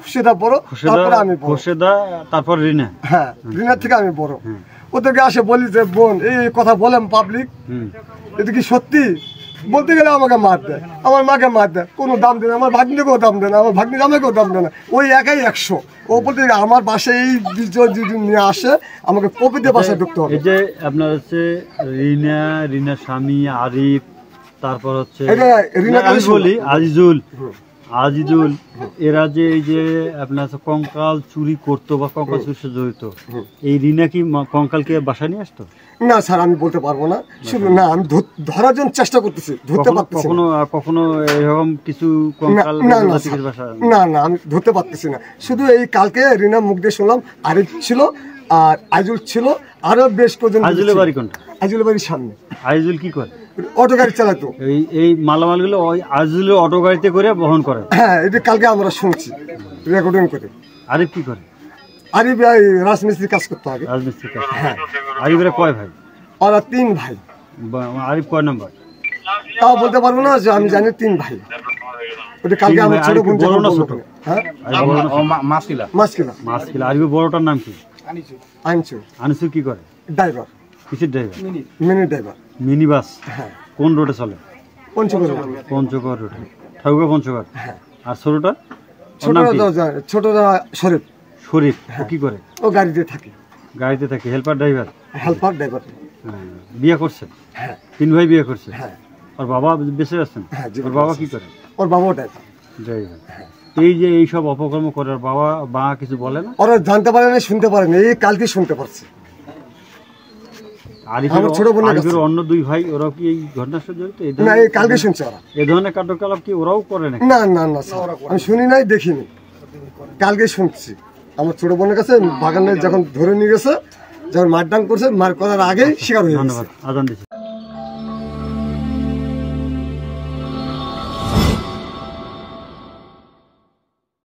খুশিদা বড়, তারপরে আমি বড়। খুশিদা, তারপর রিনা। হ্যাঁ, রিনার থেকে আমি বড়। ওদেরকে আসে বলি যে বোন এই কথা বলেন পাবলিক, এটা কি সত্যি? বলতে গেলে আমাকে মার দেয়, আমার মাকে মার দেয়, কোনো দাম দেয় না, আমার ভাগ্নিকেও দাম দেয় না, আমার ভাগ্নির আমাকেও দাম দেয় না, ওই একাই 100। ও বলতে আমার বাসায় এই বিজয় যদি নিয়ে আসে আমাকে কপিতে বাসায় ঢুকতে হবে। এই যে আপনার হচ্ছে রিনা স্বামী আরিফ, তারপর হচ্ছে আজিজুল, এরা যে এই যে আপনার কঙ্কাল চুরি করতো বা কঙ্কাল চুরি জড়িত, এই রিনা কি কঙ্কালকে বাসায় নিয়ে আসতো? না স্যার, আমি বলতে পারবো না, শুধু না আমি ধরার জন্য চেষ্টা করতেছি, ধরতে পারতেছি না। কখনো এরকম কিছু কঙ্কাল না, আমি ধরতে পারতেছি না। শুধু এই কালকে রিনা মুখ দিয়ে শুনলাম আরিফ ছিল আর আইজুল ছিল, আরো বেশ কজন। আইজুলের বাড়ি কোনটা? আইজুলের বাড়ির সামনে। আইজুল কি করে? অটো গাড়ি চালাতো। এই মালামালগুলো ওই আইজুলের অটো গাড়িতে করে বহন করে? হ্যাঁ, এটা কালকে আমরা শুনছি রেকর্ডিং করে। আরিফ কি করে? আরিফ রাজমিস্ত্রি কাজ করতে হবে। রাজমিস্ত্রি কাজ। হ্যাঁ। আরিফের কয় ভাই? ওরা 3 ভাই। আরিফ কয় নম্বর? তাও বলতে পারবো না, যে আমি জানি 3 ভাই। ওটা কালকে আমার ছোট বোন বড় না ছোট? হ্যাঁ, মাসকিলা। আরিফের বড়টার নাম কি? আনিসু কি করে? ড্রাইভার। কিসের driver? Mini driver. Mini bus? হ্যাঁ। কোন রোডে চলে? পঞ্চগড় রোডে। ঠাকুরগাঁও পঞ্চগড়। হ্যাঁ। আর ছোটটা? ছোটটা শরীফ। ও কি করে? ও গাড়িতে থাকে। Helper driver. বিয়ে করছে? হ্যাঁ। 3 ভাই বিয়ে করছে? হ্যাঁ। ওর বাবা বেঁচে আছেন? হ্যাঁ। ওর বাবা কি করে? ওর বাবাও ড্রাইভার। এই যে এইসব অপকর্ম করে ওর বাবা মা কিছু বলে না? ওরা জানতে পারে না, শুনতে পারে না, এই কালকে শুনতে পারছে। আরিফের অন্য 2 ভাই ওরাও কি এই ঘটনার সাথে জড়িত? না, এই কালকে শুনছে ওরা। এই ধরনের কার্যকলাপ কি ওরাও করে না? না, আমি শুনি নাই, দেখিনি, কালকে শুনছি। আমার ছোট বোনের কাছে বাগানে যখন ধরে নিয়ে গেছে, যখন মারডাং করছে, মার করার আগেই শিকার হয়ে গেছে। ধন্যবাদ। আজান দিচ্ছি।